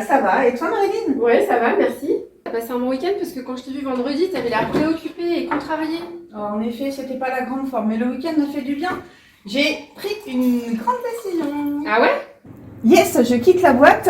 ça va. Et toi, Marilyn? Ouais, ça va, merci. T'as passé un bon week-end parce que quand je t'ai vu vendredi, t'avais l'air préoccupée et contrariée. En effet, c'était pas la grande forme, mais le week-end m'a fait du bien. J'ai pris une grande décision. Ah ouais? Yes, je quitte la boîte.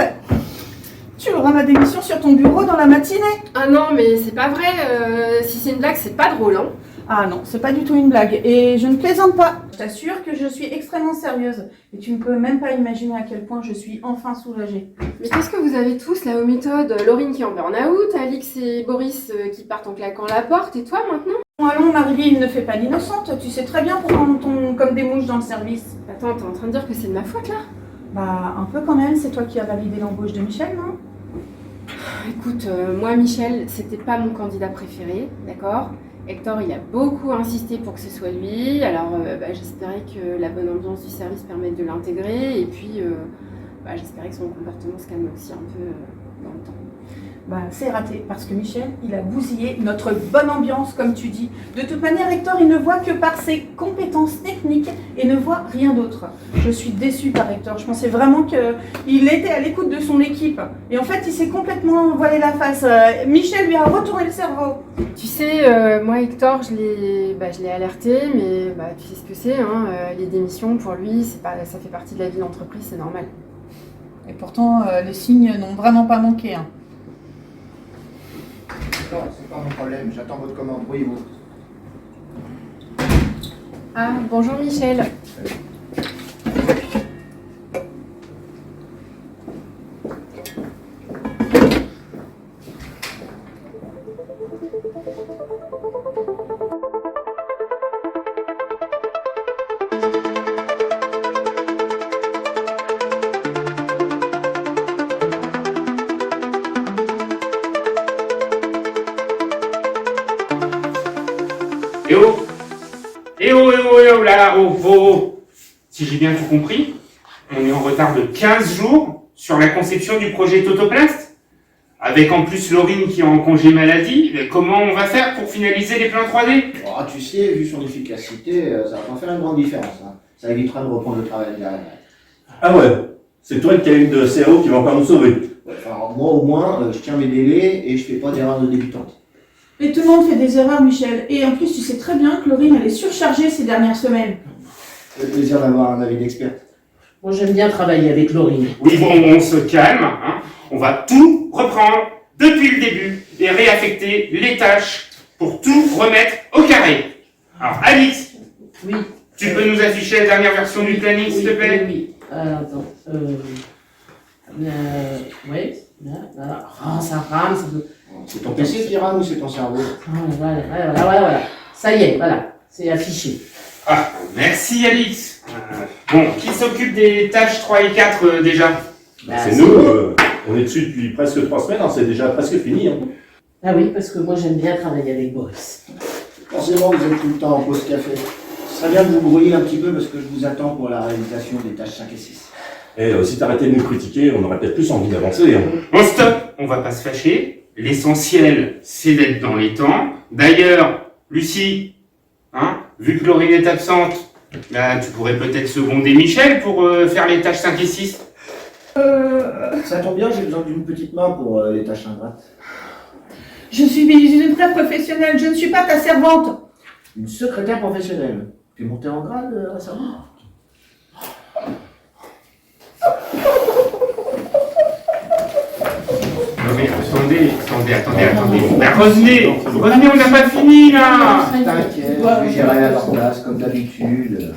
Tu auras ma démission sur ton bureau dans la matinée. Ah non, mais c'est pas vrai. Si c'est une blague, c'est pas drôle, hein. Ah non, c'est pas du tout une blague. Et je ne plaisante pas. Je t'assure que je suis extrêmement sérieuse. Et tu ne peux même pas imaginer à quel point je suis enfin soulagée. Mais qu'est-ce que vous avez tous là aux méthodes? Laurine qui est en burn-out, Alix et Boris qui partent en claquant la porte, et toi maintenant? Bon, allons, Marilyn, ne fais pas l'innocente. Tu sais très bien pourquoi on tombe comme des mouches dans le service. Attends, t'es en train de dire que c'est de ma faute là? Bah, un peu quand même. C'est toi qui as validé l'embauche de Michel, non? Écoute, moi Michel, c'était pas mon candidat préféré, d'accord? Hector, il a beaucoup insisté pour que ce soit lui, alors j'espérais que la bonne ambiance du service permette de l'intégrer, et puis j'espérais que son comportement se calme aussi un peu dans le temps. Bah, c'est raté, parce que Michel, il a bousillé notre bonne ambiance, comme tu dis. De toute manière, Hector, il ne voit que par ses compétences techniques et ne voit rien d'autre. Je suis déçue par Hector. Je pensais vraiment qu'il était à l'écoute de son équipe. Et en fait, il s'est complètement voilé la face. Michel lui a retourné le cerveau. Tu sais, moi Hector, je l'ai alerté, mais tu sais ce que c'est, hein, les démissions pour lui, ça fait partie de la vie d'entreprise, c'est normal. Et pourtant, les signes n'ont vraiment pas manqué. Hein. Non, c'est pas mon problème, j'attends votre commande, brouillez-vous. Ah, bonjour Michel. Eh oh! Eh oh, eh oh, eh oh, là, oh, oh, oh. Si j'ai bien tout compris, on est en retard de 15 jours sur la conception du projet Totoplast. Avec en plus Laurine qui est en congé maladie, mais comment on va faire pour finaliser les plans 3D? Oh, tu sais, vu son efficacité, ça va pas faire une grande différence. Hein. Ça évitera de reprendre le travail derrière. Ah ouais, c'est toi qui as une de CAO qui va encore nous sauver. Ouais, alors, moi au moins, je tiens mes délais et je fais pas d'erreur de débutante. Et tout le monde fait des erreurs, Michel. Et en plus, tu sais très bien que Laurine, elle est surchargée ces dernières semaines. C'est le plaisir d'avoir un avis d'experte. Moi, j'aime bien travailler avec Laurine. Oui, bon, on se calme, hein. On va tout reprendre depuis le début et réaffecter les tâches pour tout remettre au carré. Alors, Alice, Oui. tu peux nous afficher la dernière version du planning, s'il te plaît? Oui. Attends. Ouais. Là. Oh, ça rame, ça peut... C'est ton PC qui rame ou c'est ton cerveau? Voilà. Ça y est, voilà. C'est affiché. Ah, merci Alix. Bon, qui s'occupe des tâches 3 et 4 déjà? C'est nous, on est dessus depuis presque 3 semaines, hein, c'est déjà presque fini. Hein. Ah oui, parce que moi, j'aime bien travailler avec Boris. Forcément, vous êtes tout le temps en pause café. Ce serait bien de vous brouiller un petit peu parce que je vous attends pour la réalisation des tâches 5 et 6. Et si t'arrêtais de nous critiquer, on aurait peut-être plus envie d'avancer. Hein. Bon, stop, on va pas se fâcher. L'essentiel, c'est d'être dans les temps. D'ailleurs, Lucie, hein, vu que Laurine est absente, tu pourrais peut-être seconder Michel pour faire les tâches 5 et 6. Ça tombe bien, j'ai besoin d'une petite main pour les tâches ingrates. Je suis une vraie professionnelle, je ne suis pas ta servante. Une secrétaire professionnelle. Tu es montée en grade récemment? Non mais attendez. Ben, revenez, on n'a pas fini là. T'inquiète, je vais gérer à leur place comme d'habitude.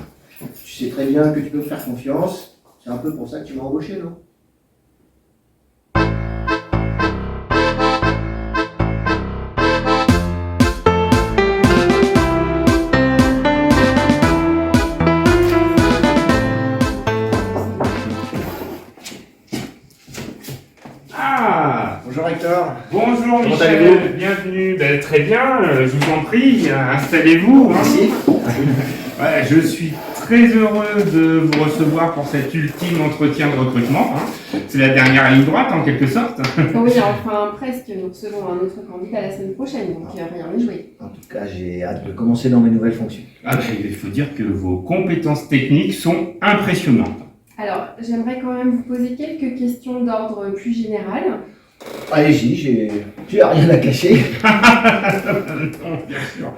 Tu sais très bien que tu peux me faire confiance. C'est un peu pour ça que tu m'as embauché, non? Ah, Bonjour Hector. bonjour Comment Michel, allez-vous? bienvenue. Ben, très bien, je vous en prie, installez-vous. Hein. Merci. Ouais, je suis très heureux de vous recevoir pour cet ultime entretien de recrutement. Hein. C'est la dernière ligne droite en quelque sorte. Oui, enfin presque, nous recevons un autre candidat la semaine prochaine, donc rien n'est joué. En tout cas, j'ai hâte de commencer dans mes nouvelles fonctions. Ah, ben, il faut dire que vos compétences techniques sont impressionnantes. Alors, j'aimerais quand même vous poser quelques questions d'ordre plus général. Allez-y, j'ai rien à cacher. Non, bien sûr.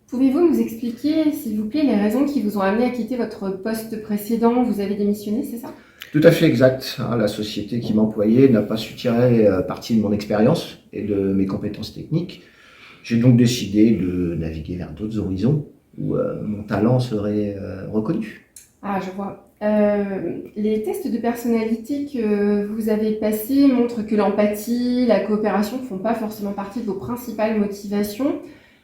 Pouvez-vous nous expliquer, s'il vous plaît, les raisons qui vous ont amené à quitter votre poste précédent? Vous avez démissionné, c'est ça? Tout à fait exact. La société qui m'employait n'a pas su tirer parti de mon expérience et de mes compétences techniques. J'ai donc décidé de naviguer vers d'autres horizons où mon talent serait reconnu. Ah, je vois. Les tests de personnalité que vous avez passés montrent que l'empathie, la coopération ne font pas forcément partie de vos principales motivations.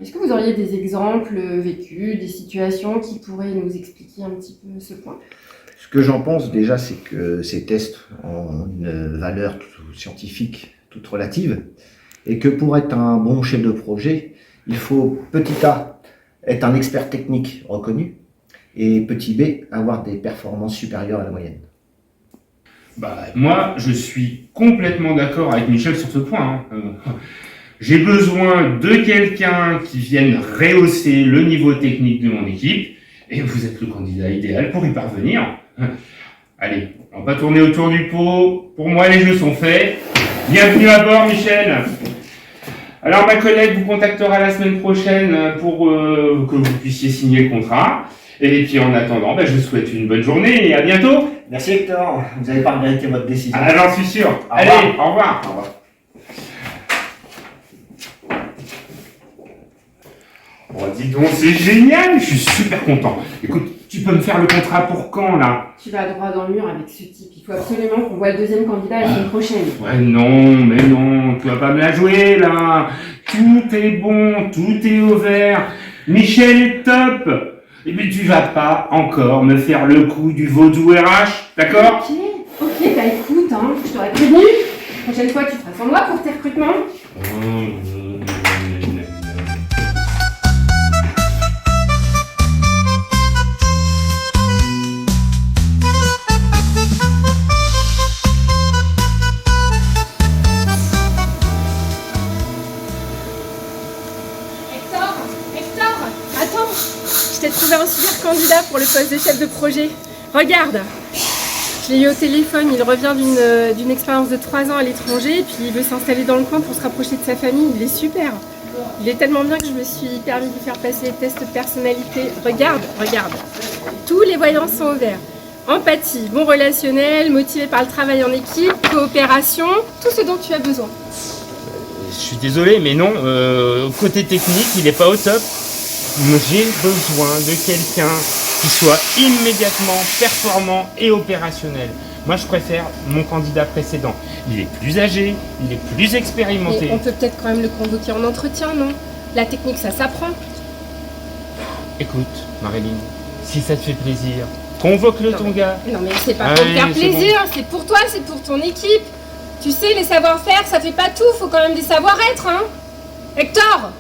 Est-ce que vous auriez des exemples vécus, des situations qui pourraient nous expliquer un petit peu ce point? Ce que j'en pense déjà, c'est que ces tests ont une valeur scientifique toute relative et que pour être un bon chef de projet, il faut petit a, être un expert technique reconnu et petit b, avoir des performances supérieures à la moyenne. Bah, moi, je suis complètement d'accord avec Michel sur ce point. J'ai besoin de quelqu'un qui vienne rehausser le niveau technique de mon équipe, et vous êtes le candidat idéal pour y parvenir. Allez, on va pas tourner autour du pot. Pour moi, les jeux sont faits. Bienvenue à bord, Michel. Alors, ma collègue vous contactera la semaine prochaine pour que vous puissiez signer le contrat. Et puis, en attendant, je vous souhaite une bonne journée et à bientôt. Merci Hector, vous n'avez pas regretté votre décision. Ah, j'en suis sûr. Au Allez, revoir. au revoir. Au revoir. Oh, dis donc, c'est génial, je suis super content. Écoute, tu peux me faire le contrat pour quand, là? Tu vas droit dans le mur avec ce type. Il faut absolument qu'on voit le deuxième candidat la semaine prochaine. Ouais, non, mais non, tu vas pas me la jouer, là. Tout est bon, tout est au vert. Michel est top. Et puis tu vas pas encore me faire le coup du vaudou RH, d'accord? Ok, écoute, je t'aurais prévenu. La prochaine fois, tu feras sans moi pour tes recrutements. Hector, attends. Je t'ai trouvé un super candidat pour le poste de chef de projet. Regarde. Je l'ai eu au téléphone, il revient d'une expérience de 3 ans à l'étranger, et puis il veut s'installer dans le coin pour se rapprocher de sa famille. Il est super. Il est tellement bien que je me suis permis de lui faire passer les tests de personnalité. Regarde. Tous les voyants sont au vert. Empathie, bon relationnel, motivé par le travail en équipe, coopération, tout ce dont tu as besoin. Je suis désolé, mais non, côté technique, il n'est pas au top. J'ai besoin de quelqu'un qui soit immédiatement performant et opérationnel. Moi, je préfère mon candidat précédent. Il est plus âgé, il est plus expérimenté. Mais on peut peut-être quand même le convoquer en entretien, non? La technique, ça s'apprend. Écoute, Marilyn, si ça te fait plaisir, convoque-le ton gars. Non mais c'est pas pour me faire c'est plaisir, c'est pour toi, c'est pour ton équipe. Tu sais, les savoir-faire, ça fait pas tout, faut quand même des savoir-être, hein. Hector